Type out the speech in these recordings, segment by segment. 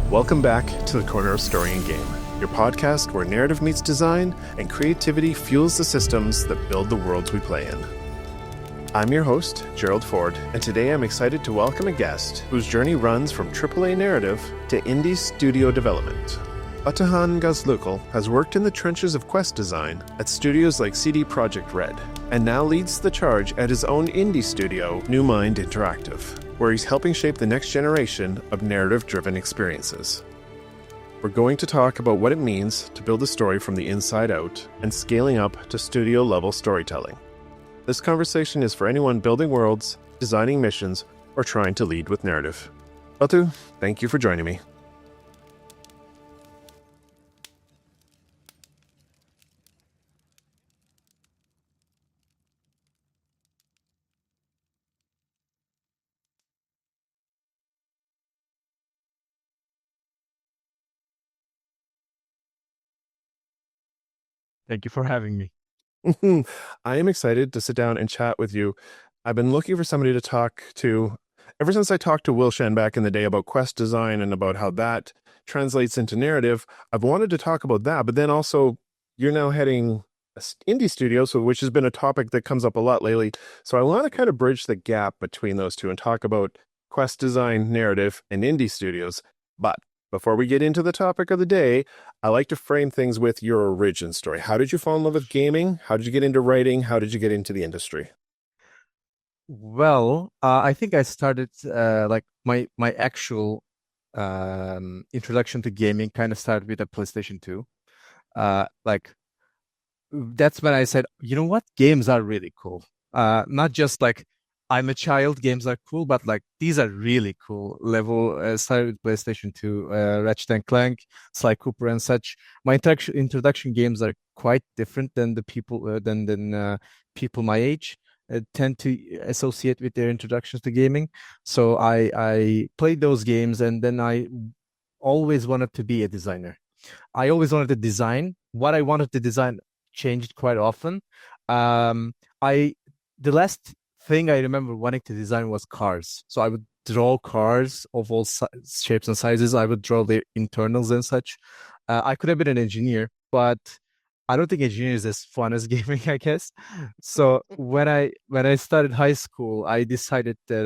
Welcome back to the Corner of Story and Game, your podcast where narrative meets design and creativity fuels the systems that build the worlds we play in. I'm your host, Gerald Ford, and today I'm excited to welcome a guest whose journey runs from AAA narrative to indie studio development. Batuhan Gözlüklü has worked in the trenches of quest design at studios like CD Projekt Red, and now leads the charge at his own indie studio, Newmind Interactive, where he's helping shape the next generation of narrative-driven experiences. We're going to talk about what it means to build a story from the inside out and scaling up to studio-level storytelling. This conversation is for anyone building worlds, designing missions, or trying to lead with narrative. Batu, thank you for joining me. Thank you for having me. I am excited to sit down and chat with you. I've been looking for somebody to talk to ever since I talked to Will Shen back in the day about quest design and about how that translates into narrative. I've wanted to talk about that, but then also you're now heading an indie studio, which has been a topic that comes up a lot lately. So I want to kind of bridge the gap between those two and talk about quest design, narrative, and indie studios. But before we get into the topic of the day, I like to frame things with your origin story. How did you fall in love with gaming? How did you get into writing? How did you get into the industry? Well, I think I started like my actual introduction to gaming kind of started with a PlayStation 2. Like that's when I said, you know what? Games are really cool. Not just like I'm a child, games are cool, but like these are really cool. Started with PlayStation 2, Ratchet and Clank, Sly Cooper, and such. My introduction games are quite different than the people than people my age tend to associate with their introductions to gaming. So I played those games, and then I always wanted to be a designer. I always wanted to design. What I wanted to design changed quite often. I the last thing I remember wanting to design was cars. So I would draw cars of all shapes and sizes. I would draw their internals and such. I could have been an engineer, but I don't think engineering is as fun as gaming, I guess. So when I started high school, I decided that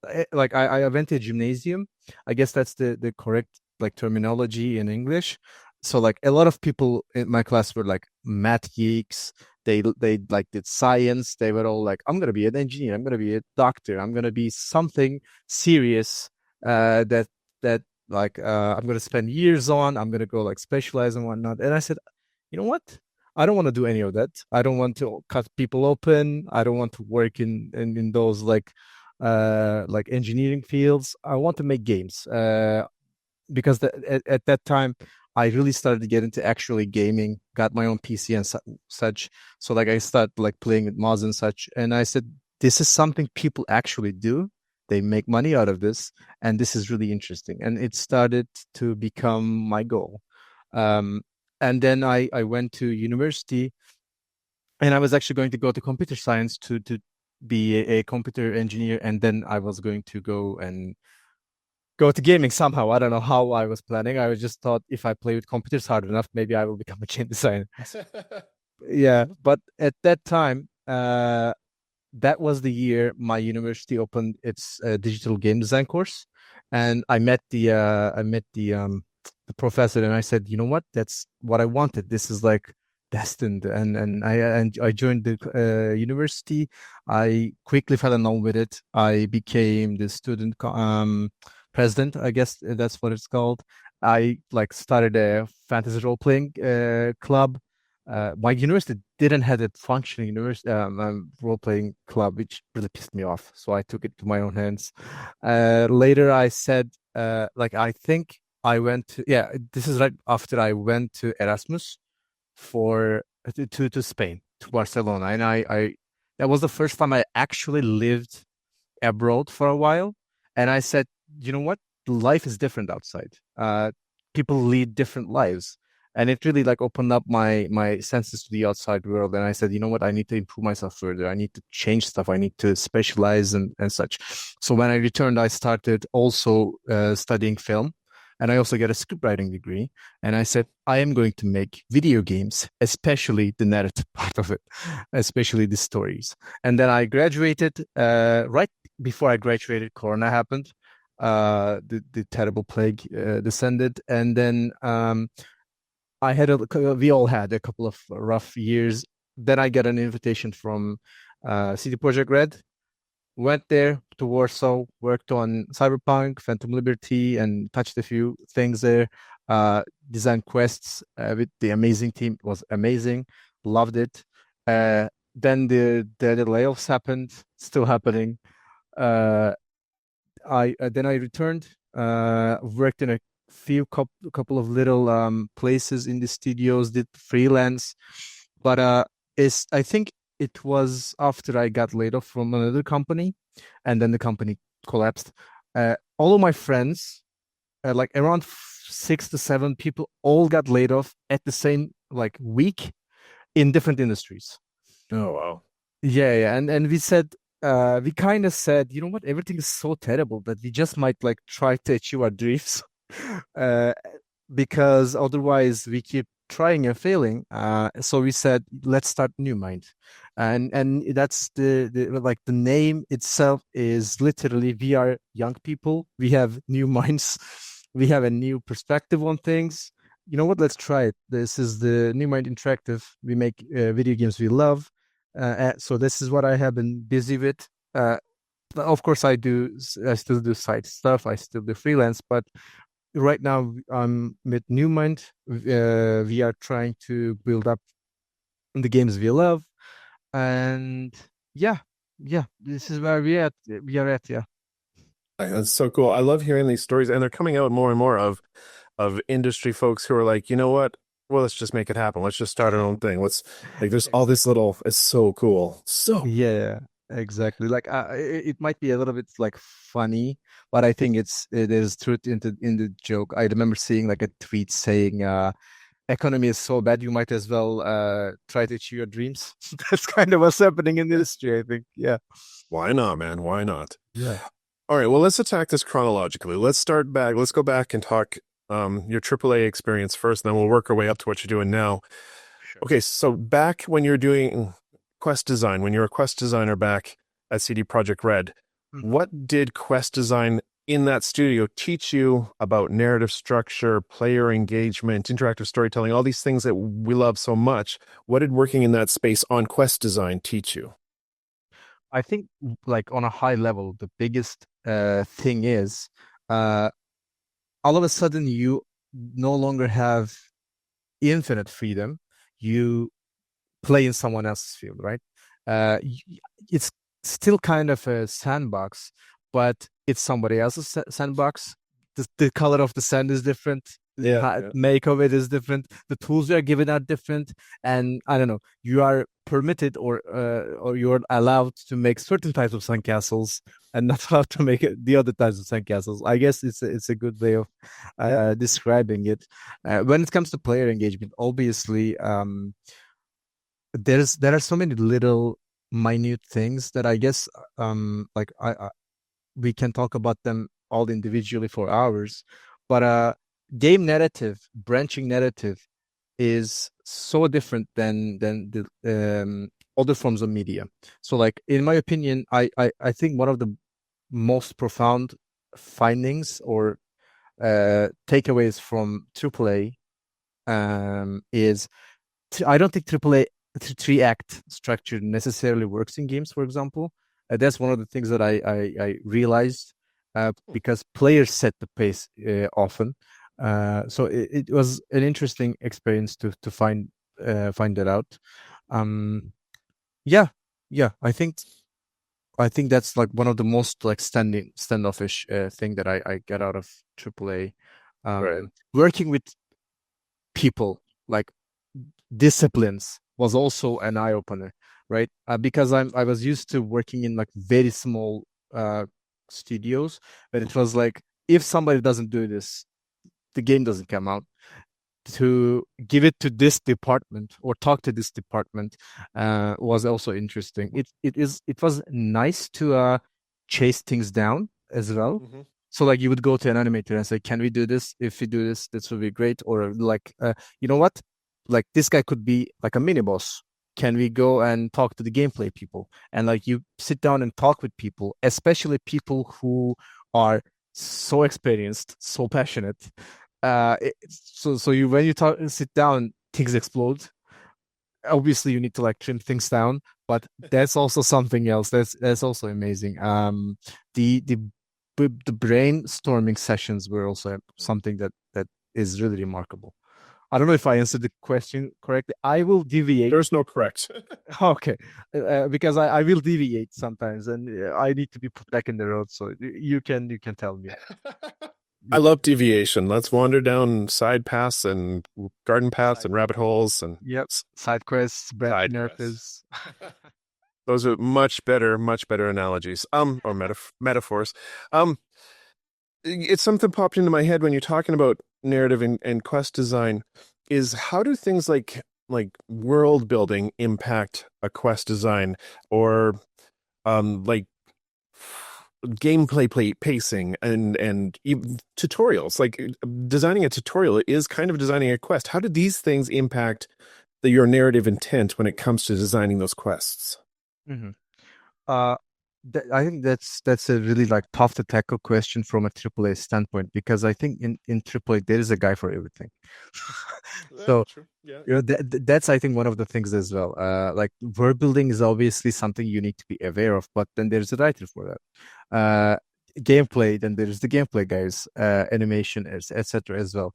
I went to a gymnasium. I guess that's the correct like terminology in English. So like a lot of people in my class were like math geeks. They like did science. They were all like, I'm gonna be an engineer. I'm gonna be a doctor. I'm gonna be something serious. That like I'm gonna spend years on. I'm gonna go like specialize and whatnot. And I said, you know what? I don't want to do any of that. I don't want to cut people open. I don't want to work in those like engineering fields. I want to make games. Because at that time I really started to get into actually gaming, got my own PC and such. So like I started like playing with mods and such. And I said, this is something people actually do. They make money out of this. And this is really interesting. And it started to become my goal. And then I went to university, and I was actually going to go to computer science to be a computer engineer. And then I was going to go to gaming somehow. I don't know how I was planning. I just thought if I play with computers hard enough, maybe I will become a game designer. Yeah, but at that time, that was the year my university opened its digital game design course, and I met the professor, and I said, you know what? That's what I wanted. This is like destined, and I joined the university. I quickly fell in love with it. I became the student president, I guess that's what it's called. I like started a fantasy role playing club. My university didn't have a functioning university role playing club, which really pissed me off. So I took it to my own hands. Later, I said, I think I went to this is right after I went to Erasmus to Spain, to Barcelona, and I that was the first time I actually lived abroad for a while. And I said, you know what? Life is different outside. People lead different lives. And it really like opened up my senses to the outside world. And I said, you know what? I need to improve myself further. I need to change stuff. I need to specialize and such. So when I returned, I started also studying film. and I also get a scriptwriting degree. And I said, I am going to make video games, especially the narrative part of it, especially the stories. And then I graduated. Right before I graduated, Corona happened. The terrible plague descended, and then we all had a couple of rough years. Then I got an invitation from CD Projekt Red. Went there to Warsaw, worked on Cyberpunk, Phantom Liberty, and touched a few things there. Designed quests with the amazing team. It was amazing. Loved it. Then the layoffs happened, still happening. Uh, I returned, worked in a couple of little places in the studios, did freelance, but I think it was after I got laid off from another company, and then the company collapsed. All of my friends, like around 6 to 7 people, all got laid off at the same like week in different industries. Oh, wow. Yeah, and we kind of said, you know what, everything is so terrible that we just might like try to achieve our dreams, uh, because otherwise we keep trying and failing. So we said, let's start Newmind, and that's the name itself is literally we are young people, we have new minds, we have a new perspective on things. You know what? Let's try it. This is the Newmind Interactive. We make video games we love. So this is what I have been busy with. Of course, I still do side stuff. I still do freelance, but right now I'm with Newmind. We are trying to build up the games we love, and yeah, this is where we are at, yeah. That's so cool. I love hearing these stories, and they're coming out more and more of industry folks who are like, you know what? Well, let's just make it happen. Let's just start our own thing. Let's like, there's all this little. It's so cool. So Yeah, exactly. Like it might be a little bit like funny, but I think there's truth in the joke. I remember seeing like a tweet saying, "Economy is so bad, you might as well try to achieve your dreams." That's kind of what's happening in the industry, I think. Yeah. why not, man? Why not? Yeah. All right. Well, let's attack this chronologically. Let's start back. Let's go back and talk your AAA experience first, and then we'll work our way up to what you're doing now. Sure. Okay. So back when you're doing quest design, when you're a quest designer back at CD Projekt Red, what did quest design in that studio teach you about narrative structure, player engagement, interactive storytelling, all these things that we love so much? What did working in that space on quest design teach you? I think like on a high level, the biggest thing is uh all of a sudden you no longer have infinite freedom. You play in someone else's field, right? It's still kind of a sandbox, but it's somebody else's sandbox. The color of the sand is different. Yeah. Make of it is different. The tools you are given are different, and I don't know. You are permitted or you're allowed to make certain types of sandcastles and not allowed to make the other types of sandcastles. I guess it's a good way of describing it. When it comes to player engagement, obviously, there are so many little minute things that I guess like I we can talk about them all individually for hours, but game narrative, branching narrative is so different than the other forms of media. So like in my opinion, I think one of the most profound findings or takeaways from AAA is I don't think AAA three act structure necessarily works in games, for example. That's one of the things that I realized because players set the pace often. So it was an interesting experience to find that out. Um, yeah, yeah. I think that's like one of the most like standoffish thing that I get out of AAA. Right. Working with people like disciplines was also an eye opener, right? Because I was used to working in like very small studios, but it was like if somebody doesn't do this, the game doesn't come out. To give it to this department or talk to this department was also interesting. It was nice to chase things down as well. So like you would go to an animator and say, "Can we do this? If we do this, this would be great." Or like, you know what? Like this guy could be like a mini boss. Can we go and talk to the gameplay people? And like you sit down and talk with people, especially people who are so experienced, so passionate. So you when you sit down, things explode. Obviously, you need to like trim things down, but that's also something else. That's also amazing. The brainstorming sessions were also something that is really remarkable. I don't know if I answered the question correctly. I will deviate. There's no correct. Okay, because I will deviate sometimes, and I need to be put back in the road. So you can tell me. I love deviation. Let's wander down side paths and garden paths and rabbit holes and Yep, side quests, side nerfs. those are much better analogies. Or metaphors. It's something popped into my head when you're talking about narrative and quest design. Is how do things like world building impact a quest design, or like gameplay pacing and even tutorials? Like designing a tutorial is kind of designing a quest. How do these things impact your narrative intent when it comes to designing those quests? Mhm. Uh, I think that's a really like tough to tackle question from a AAA standpoint, because I think in AAA there is a guy for everything. So True. Yeah. that's I think one of the things as well. Like world building is obviously something you need to be aware of, but then there's a writer for that. Gameplay, then there's the gameplay guys, animation, etc. as well.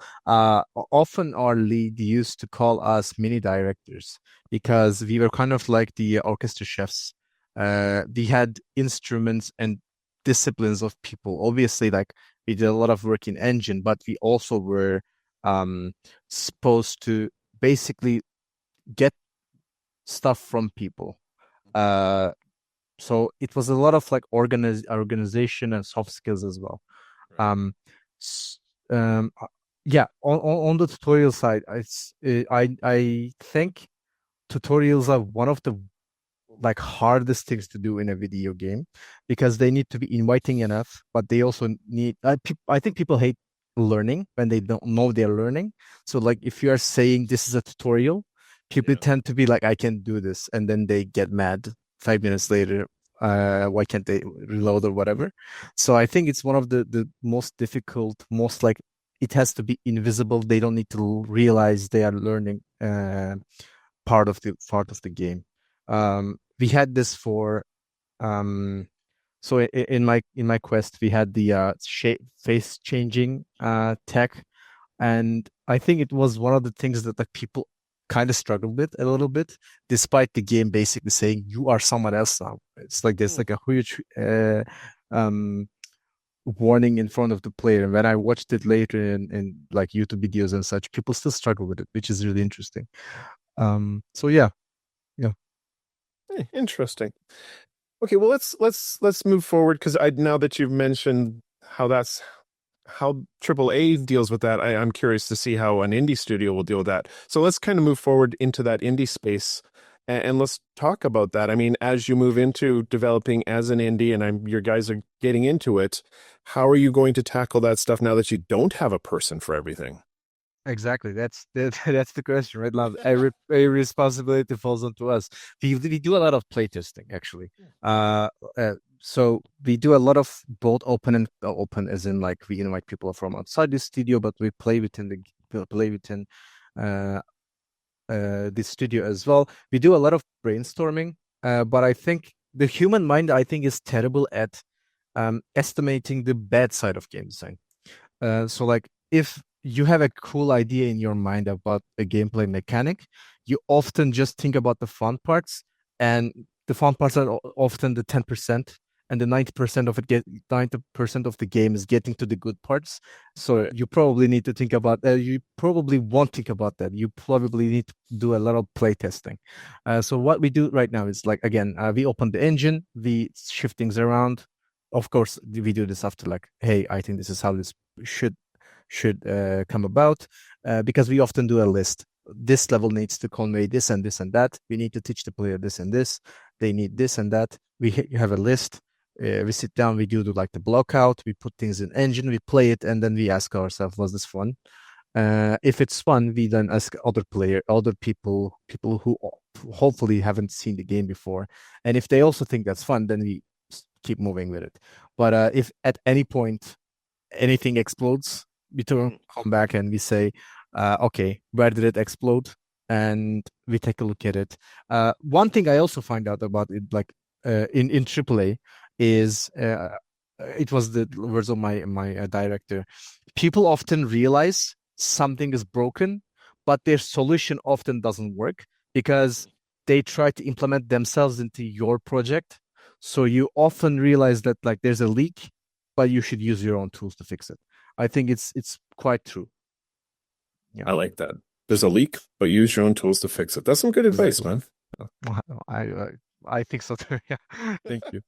Often our lead used to call us mini directors because we were kind of like the orchestra chefs. We had instruments and disciplines of people. Obviously, like we did a lot of work in engine, but we also were supposed to basically get stuff from people. Uh, so it was a lot of like organization and soft skills as well. Right. Um, s- um, uh, yeah, on the tutorial side, I think tutorials are one of the like hardest things to do in a video game, because they need to be inviting enough, but they also need I think people hate learning when they don't know they're learning. So like if you are saying this is a tutorial, people Yeah. tend to be like, I can do this, and then they get mad 5 minutes later. Why can't they reload or whatever? So I think it's one of the most difficult, most like it has to be invisible. They don't need to realize they are learning part of the game. We had this for so in my quest we had the shape face changing tech, and I think it was one of the things that like people kind of struggled with a little bit, despite the game basically saying you are someone else now. It's like there's like a huge um warning in front of the player, and when I watched it later in like YouTube videos and such, people still struggle with it, which is really interesting. So yeah. Interesting. Okay, well let's move forward, because I now that you've mentioned how AAA deals with that, I'm curious to see how an indie studio will deal with that. So let's kind of move forward into that indie space, and let's talk about that. I mean, as you move into developing as an indie, and your guys are getting into it, how are you going to tackle that stuff now that you don't have a person for everything? Exactly. That's the question, right? Love every responsibility falls onto us. We do a lot of playtesting actually. Uh, so we do a lot of both open and open, as in like we invite people from outside the studio, but we play within uh the studio as well. We do a lot of brainstorming, but I think the human mind, I think, is terrible at estimating the bad side of game design. So like if you have a cool idea in your mind about a gameplay mechanic, you often just think about the fun parts, and the fun parts are often the 10%, and the 90% of 90% of the game is getting to the good parts. So you probably need to think about you probably won't think about that. You probably need to do a lot of play testing. So what we do right now is like, again, we open the engine, we shift things around. Of course, we do this after like, hey, I think this is how this should come about, because we often do a list. This level needs to convey this and this and that. We need to teach the player this and this. They need this and that. We have a list. We sit down, we do like the block out, we put things in engine, we play it, and then we ask ourselves, was this fun? If it's fun, we then ask other people who hopefully haven't seen the game before, and if they also think that's fun, then we keep moving with it. But if at any point anything explodes, we come back and we say, okay, where did it explode? And we take a look at it. One thing I also find out about it, like in AAA, is it was the words of my director. People often realize something is broken, but their solution often doesn't work because they try to implement themselves into your project. So you often realize that like there's a leak, but you should use your own tools to fix it. I think it's quite true. I like that. There's a leak, but use your own tools to fix it. That's some good advice, man. I think so too. Yeah. Thank you.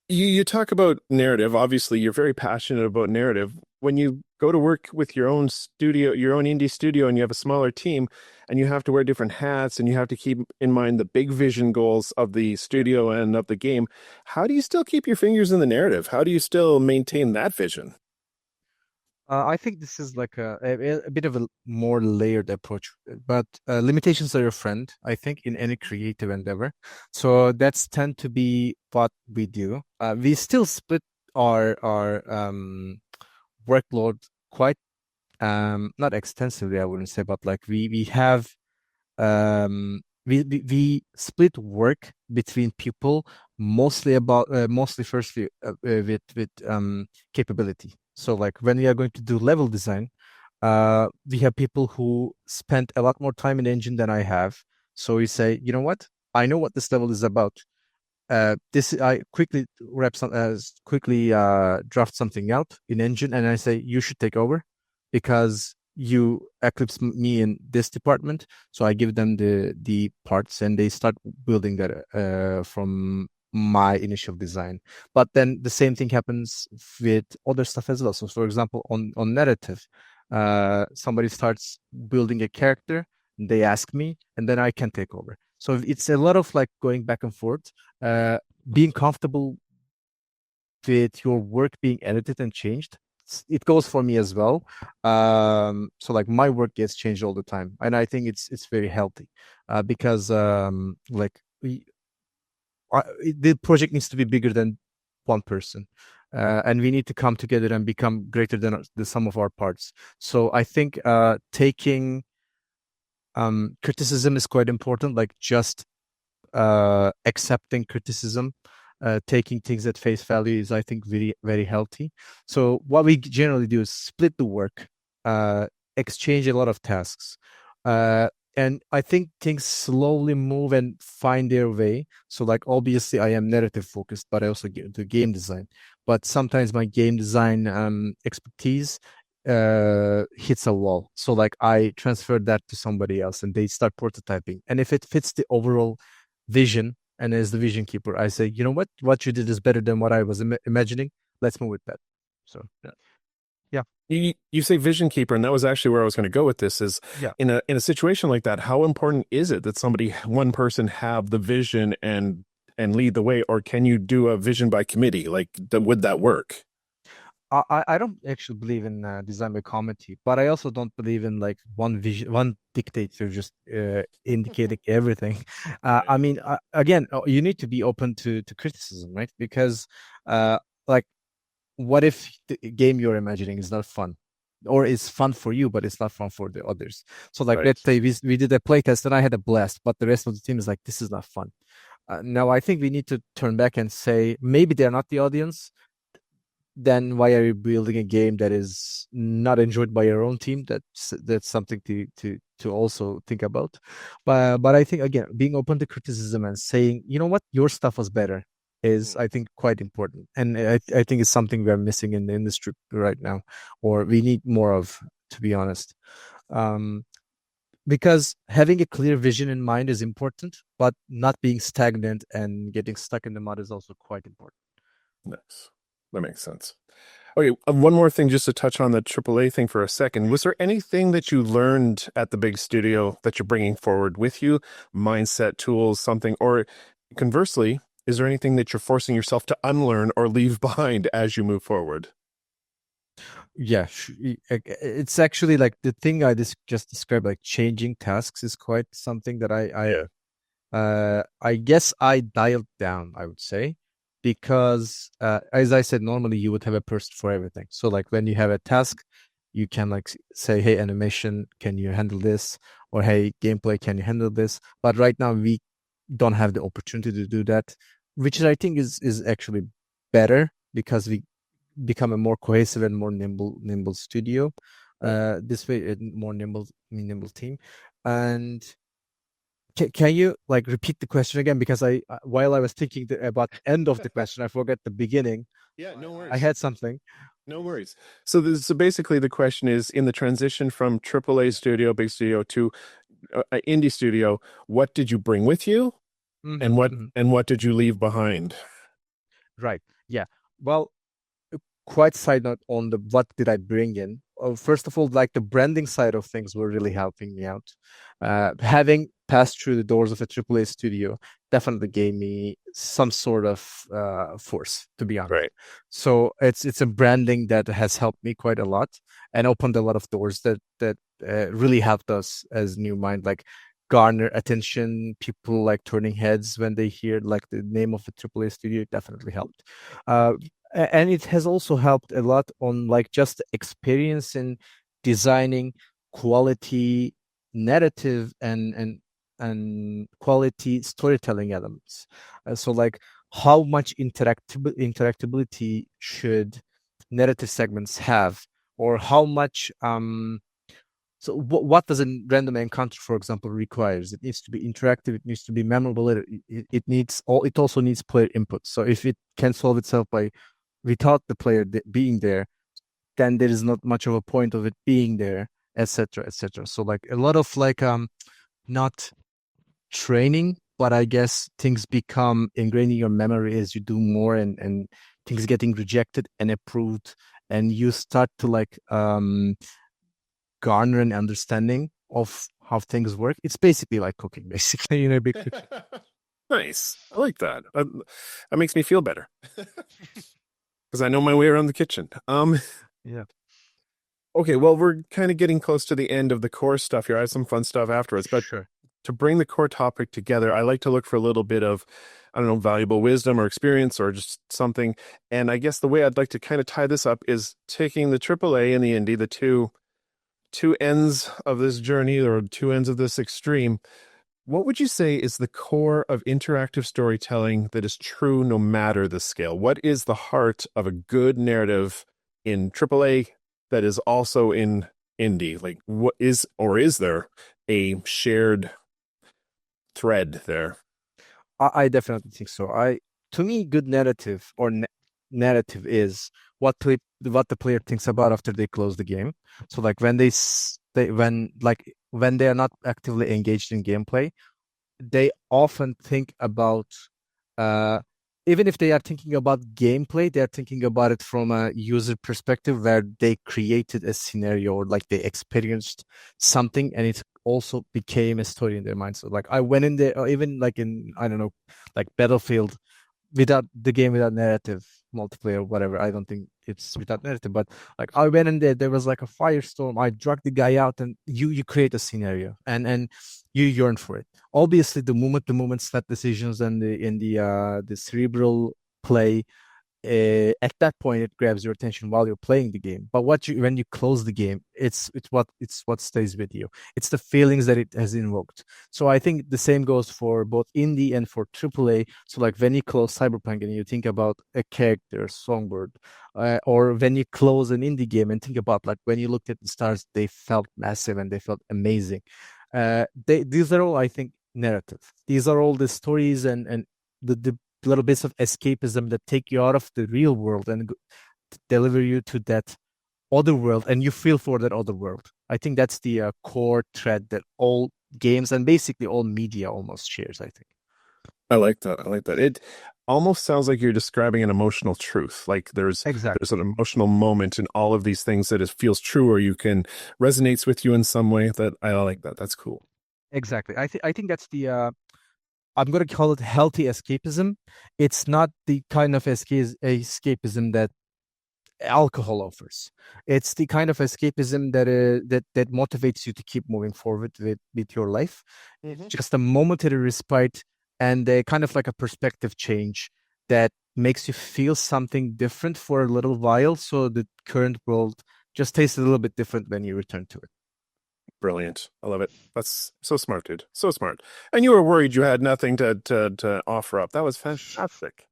You talk about narrative. Obviously, you're very passionate about narrative. When you go to work with your own studio, your own indie studio, and you have a smaller team, and you have to wear different hats, and you have to keep in mind the big vision goals of the studio and of the game, how do you still keep your fingers in the narrative? How do you still maintain that vision? I think this is like a bit of a more layered approach, but limitations are your friend, I think, in any creative endeavor. So that's tend to be what we do. We still split our workload quite not extensively, I wouldn't say, but like we have we split work between people mostly firstly with capability. So like when we are going to do level design, we have people who spend a lot more time in engine than I have. So we say, you know what? I know what this level is about. This I quickly quickly draft something out in engine, and I say you should take over because you eclipse me in this department. So I give them the parts, and they start building that from my initial design. But then the same thing happens with other stuff as well. So for example, on narrative, somebody starts building a character, they ask me, and then I can take over. So it's a lot of like going back and forth, being comfortable with your work being edited and changed. It goes for me as well. So like my work gets changed all the time, and I think it's very healthy because like the project needs to be bigger than one person. And we need to come together and become greater than the sum of our parts. So I think taking criticism is quite important, like just accepting criticism, taking things at face value is, I think, very, very healthy. So what we generally do is split the work, exchange a lot of tasks. And I think things slowly move and find their way. So like obviously I am narrative focused, but I also do game design. But sometimes my game design expertise hits a wall. So like I transfer that to somebody else and they start prototyping. And if it fits the overall vision, and as the vision keeper, I say, you know what you did is better than what I was imagining. Let's move with that. So yeah. You say vision keeper, and that was actually where I was going to go with this. Is in a situation like that, how important is it that one person have the vision and lead the way, or can you do a vision by committee? Like, would that work? I don't actually believe in design by committee, but I also don't believe in like one dictator just indicating everything. I mean, again, you need to be open to criticism, right? Because like, what if the game you're imagining is not fun, or is fun for you, but it's not fun for the others? So like, let's say we did a playtest and I had a blast, but the rest of the team is like, this is not fun. Now I think we need to turn back and say maybe they're not the audience. Then why are you building a game that is not enjoyed by your own team? That's something to also think about. But I think again, being open to criticism and saying, you know what, your stuff was better is, I think, quite important. And I think it's something we're missing in the industry right now, or we need more of, to be honest. Because having a clear vision in mind is important, but not being stagnant and getting stuck in the mud is also quite important. Nice. That makes sense. Okay, one more thing just to touch on the AAA thing for a second. Was there anything that you learned at the big studio that you're bringing forward with you? Mindset, tools, something? Or conversely, Is there anything that you're forcing yourself to unlearn or leave behind as you move forward? Yeah, it's actually like the thing I just described, like changing tasks is quite something that Yeah. I guess I dialed down, I would say, because as I said, normally you would have a person for everything. So like when you have a task, you can like say, hey, animation, can you handle this? Or hey, gameplay, can you handle this? But right now we don't have the opportunity to do that, which I think is actually better because we become a more cohesive and more nimble studio. Right. This way, a more nimble team. And can you like repeat the question again? Because while I was thinking about the end of the question, I forgot the beginning. Yeah, no I worries. had something. No worries. So basically the question is in the transition from AAA studio, big studio to indie studio, what did you bring with you Hmm, hmm. and what did you leave behind? Right. Yeah. Well, quite side note on the what did I bring in. First of all, like the branding side of things were really helping me out. Having passed through the doors of a AAA studio definitely gave me some sort of force, to be honest. Right. So it's a branding that has helped me quite a lot and opened a lot of doors that really helped us as Newmind, like garner attention. People like turning heads when they hear like the name of the AAA studio. It definitely helped. Uh, and it has also helped a lot on like just experience in designing quality narrative and quality storytelling elements. So like how much interactability should narrative segments have, or how much so what does a random encounter, for example, requires? It needs to be interactive. It needs to be memorable. It needs all. It also needs player input. So if it can solve itself by without the player being there, then there is not much of a point of it being there, etc., etc. So like a lot of like not training, but I guess things become ingrained in your memory as you do more, and things getting rejected and approved, and you start to like garner an understanding of how things work. It's basically like cooking, basically, in a big picture. Nice. I like that. That makes me feel better because I know my way around the kitchen. Yeah, Okay, well, we're kind of getting close to the end of the core stuff here. I have some fun stuff afterwards, but sure. to bring the core topic together, I like to look for a little bit of, I don't know, valuable wisdom or experience or just something. And I guess the way I'd like to kind of tie this up is taking the AAA and the indie, the two ends of this journey or two ends of this extreme. What would you say is the core of interactive storytelling that is true no matter the scale? What is the heart of a good narrative in AAA that is also in indie? Like, what is, or is there a shared thread there? I definitely think so. To me, good narrative or narrative is what the player thinks about after they close the game. So like when when they are not actively engaged in gameplay, they often think about uh even if they are thinking about gameplay, they're thinking about it from a user perspective where they created a scenario or like they experienced something and it also became a story in their mind. So like I went in there, or even like in, I don't know, like Battlefield, without the game, without narrative, multiplayer, whatever. I don't think it's without narrative, but like I went in there, there was like a firestorm. I dragged the guy out, and you create a scenario, and you yearn for it. Obviously, the moment snap decisions and the cerebral play, at that point it grabs your attention while you're playing the game. But what you when you close the game, it's what stays with you. It's the feelings that it has invoked. So I think the same goes for both indie and for AAA. So like when you close Cyberpunk and you think about a character, Songbird, or when you close an indie game and think about like when you looked at the stars, they felt massive and they felt amazing. These are all, I think, narrative. These are all the stories and the little bits of escapism that take you out of the real world and deliver you to that other world, and you feel for that other world. I think that's the core thread that all games and basically all media almost shares, I think. I like that. I like that. It almost sounds like you're describing an emotional truth. Like there's Exactly. an emotional moment in all of these things that it feels true or you can resonates with you in some way. That I like that. That's cool. Exactly. I think that's the I'm going to call it healthy escapism. It's not the kind of escapism that alcohol offers. It's the kind of escapism that motivates you to keep moving forward with your life. Mm-hmm. Just a momentary respite and a kind of like a perspective change that makes you feel something different for a little while, so the current world just tastes a little bit different when you return to it. Brilliant. I love it. That's so smart, dude. So smart. And you were worried you had nothing to offer up. That was fantastic.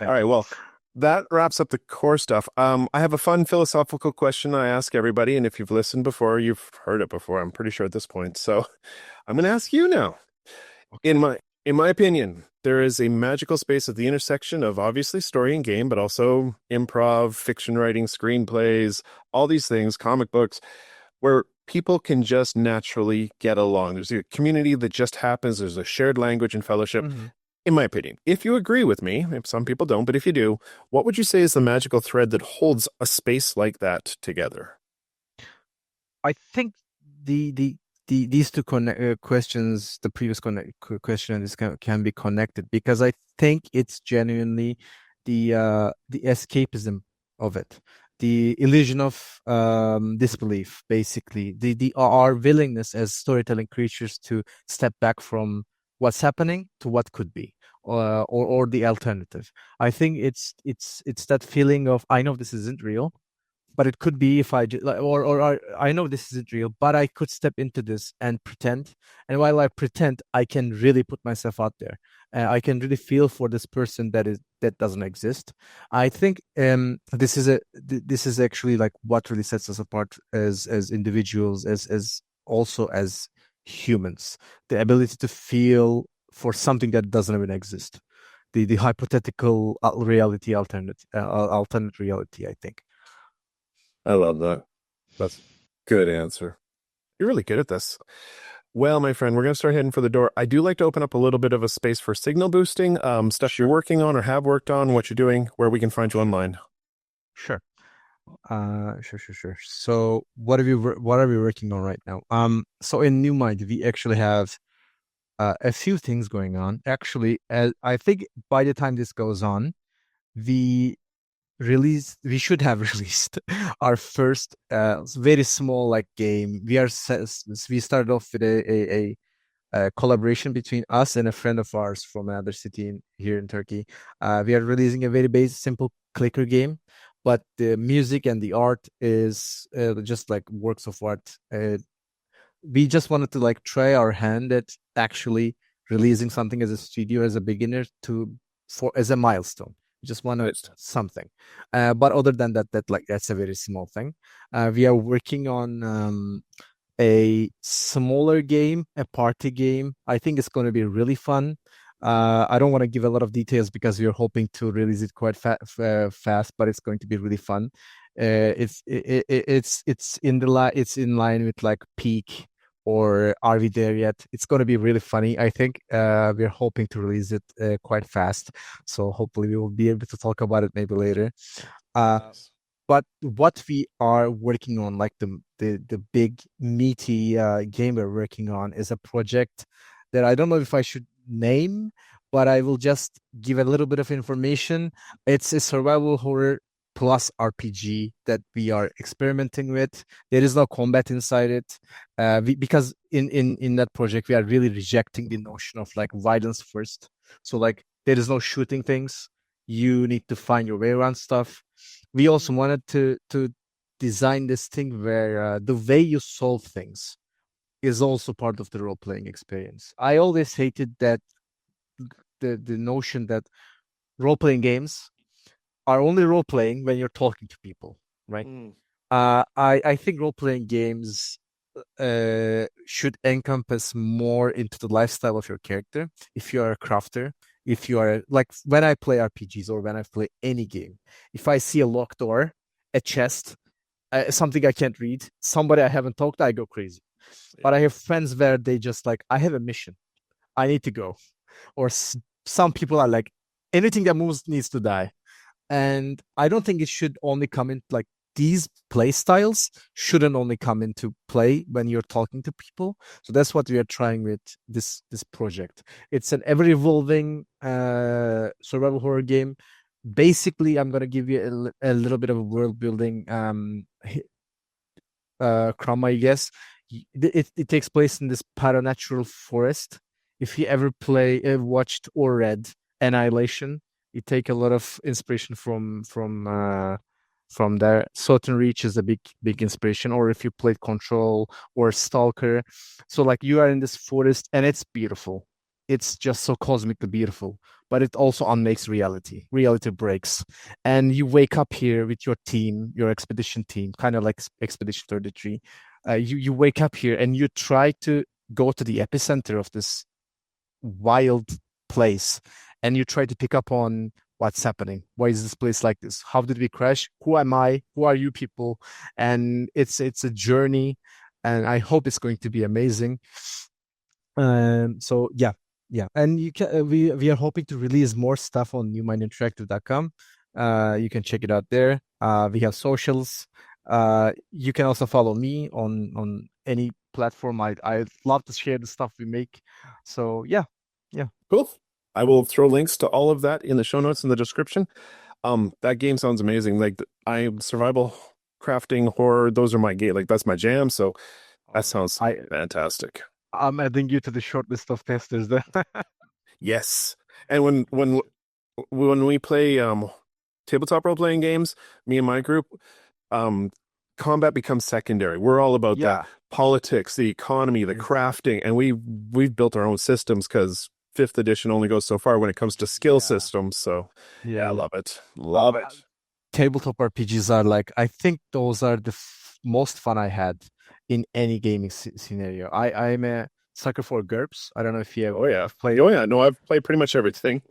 All right. Well, that wraps up the core stuff. I have a fun philosophical question I ask everybody, and if you've listened before, you've heard it before, I'm pretty sure at this point. So I'm going to ask you now. In my opinion, there is a magical space at the intersection of obviously story and game, but also improv, fiction writing, screenplays, all these things, comic books, where people can just naturally get along. There's a community that just happens. There's a shared language and fellowship. Mm-hmm. In my opinion, if you agree with me, if some people don't, but if you do, what would you say is the magical thread that holds a space like that together? I think these two questions, the previous question, and this can be connected, because I think it's genuinely the escapism of it, the illusion of disbelief, basically, the our willingness as storytelling creatures to step back from what's happening to what could be, or the alternative. I think it's that feeling of, I know this isn't real, but it could be if I just, I know this isn't real, but I could step into this and pretend. And while I pretend, I can really put myself out there. I can really feel for this person that doesn't exist. I think this is actually like what really sets us apart as individuals, as also as humans. The ability to feel for something that doesn't even exist. The hypothetical reality, alternate reality, I think. I love that. That's a good answer. You're really good at this. Well, my friend, we're going to start heading for the door. I do like to open up a little bit of a space for signal boosting, stuff you're working on or have worked on, what you're doing, where we can find you online. Sure. Sure. So what are we working on right now? So in Newmind, we actually have a few things going on. Actually, I think by the time this goes on, we should have released our first very small like game. We started off with a collaboration between us and a friend of ours from another city here in Turkey. We are releasing a very basic, simple clicker game, but the music and the art is just like works of art. We just wanted to like try our hand at actually releasing something as a studio, as a beginner, as a milestone. We just wanted something, but other than that, that's a very small thing. We are working on a smaller game, a party game. I think it's going to be really fun. I don't want to give a lot of details because we are hoping to release it quite fast, but it's going to be really fun. It's in line with like Peak, or Are We There Yet? It's going to be really funny. I think we're hoping to release it quite fast, so hopefully we will be able to talk about it maybe later. But what we are working on, like the big meaty game we're working on, is a project that I don't know if I should name, but I will just give a little bit of information. It's a survival horror plus RPG that we are experimenting with. There is no combat inside it, because in that project we are really rejecting the notion of like violence first. So like there is no shooting things. You need to find your way around stuff. We also wanted to design this thing where the way you solve things is also part of the role playing experience. I always hated that the notion that role playing games are only role playing when you're talking to people, right? I think role playing games should encompass more into the lifestyle of your character. If you are a crafter, if you are like, when I play RPGs or when I play any game, if I see a locked door, a chest, something I can't read, somebody I haven't talked to, I go crazy. But I have friends where they just like, I have a mission, I need to go. Or some people are like, anything that moves needs to die. And I don't think it should only come in like these play styles shouldn't only come into play when you're talking to people. So that's what we are trying with this project. It's an ever-evolving survival horror game. Basically, I'm gonna give you a little bit of a world building crumb, I guess. It takes place in this paranatural forest. If you ever watched or read Annihilation, you take a lot of inspiration from there. Southern Reach is a big inspiration, or if you played Control or Stalker. So like you are in this forest and it's beautiful. It's just so cosmically beautiful, but it also unmakes reality. Reality breaks. And you wake up here with your team, your expedition team, kind of like Expedition 33. You wake up here and you try to go to the epicenter of this wild place, and you try to pick up on what's happening. Why is this place like this? How did we crash? Who am I? Who are you people? And it's a journey, and I hope it's going to be amazing. So yeah. And you can we are hoping to release more stuff on newmindinteractive.com. You can check it out there. We have socials. You can also follow me on any platform. I love to share the stuff we make. So yeah. Cool. I will throw links to all of that in the show notes in the description. That game sounds amazing. Like I'm survival crafting horror. Those are my game. Like that's my jam. So that sounds fantastic. I'm adding you to the short list of testers there. Yes. And when we play tabletop role playing games, me and my group, combat becomes secondary. We're all about that politics, the economy, the crafting, and we've built our own systems because 5th edition only goes so far when it comes to skill systems. So I love it. Love it. Tabletop RPGs are like, I think those are the most fun I had in any gaming scenario. I'm a sucker for GURPS. I don't know if you have played. Oh yeah, no, I've played pretty much everything.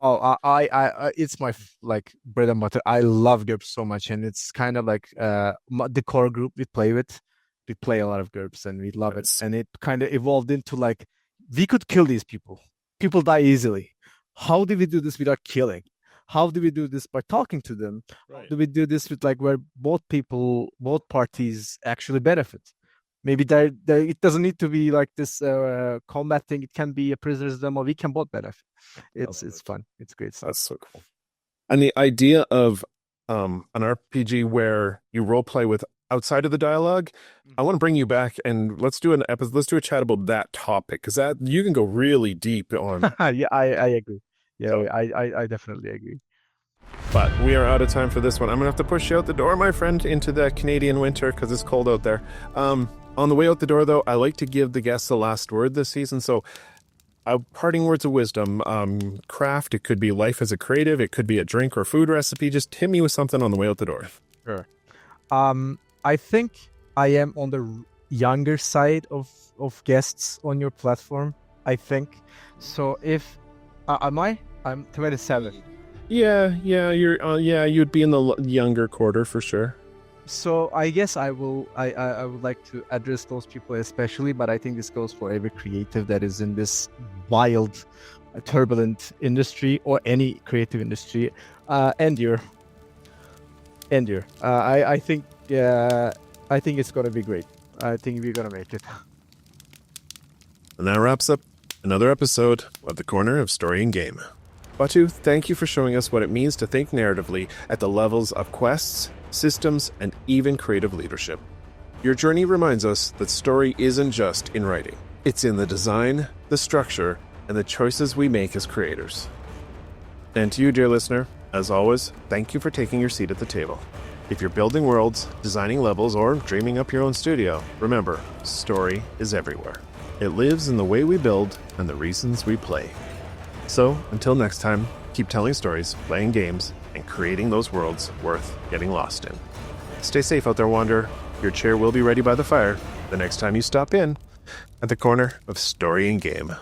I it's my like bread and butter. I love GURPS so much, and it's kind of like the core group we play with. We play a lot of GURPS, and we love it. And it kind of evolved into like we could kill these people. People die easily. How do we do this without killing? How do we do this by talking to them? Right. How do we do this with like where both parties actually benefit? Maybe there it doesn't need to be like this combat thing. It can be a prisoner's dilemma. We can both benefit. It's fun. It's great stuff. That's so cool. And the idea of an RPG where you role play with outside of the dialogue, I want to bring you back and let's do an episode. Let's do a chat about that topic because that you can go really deep on. Yeah, I agree. Yeah, so, I definitely agree. But we are out of time for this one. I'm gonna have to push you out the door, my friend, into the Canadian winter because it's cold out there. On the way out the door, though, I like to give the guests the last word this season. So, parting words of wisdom. Craft. It could be life as a creative. It could be a drink or food recipe. Just hit me with something on the way out the door. Sure. I think I am on the younger side of guests on your platform. I think so. If am I? I'm 27. Yeah, you're. You'd be in the younger quarter for sure. So I guess I will. I would like to address those people especially, but I think this goes for every creative that is in this wild, turbulent industry or any creative industry. Endure. I think. I think it's gonna be great. I think we're gonna make it. And that wraps up another episode of The Corner of Story and Game. Batu, thank you for showing us what it means to think narratively at the levels of quests, systems, and even creative leadership. Your journey reminds us that story isn't just in writing. It's in the design, the structure, and the choices we make as creators. And to you, dear listener, as always, thank you for taking your seat at the table. If you're building worlds, designing levels, or dreaming up your own studio, remember, story is everywhere. It lives in the way we build and the reasons we play. So, until next time, keep telling stories, playing games, and creating those worlds worth getting lost in. Stay safe out there, Wanderer. Your chair will be ready by the fire the next time you stop in at the Corner of Story and Game.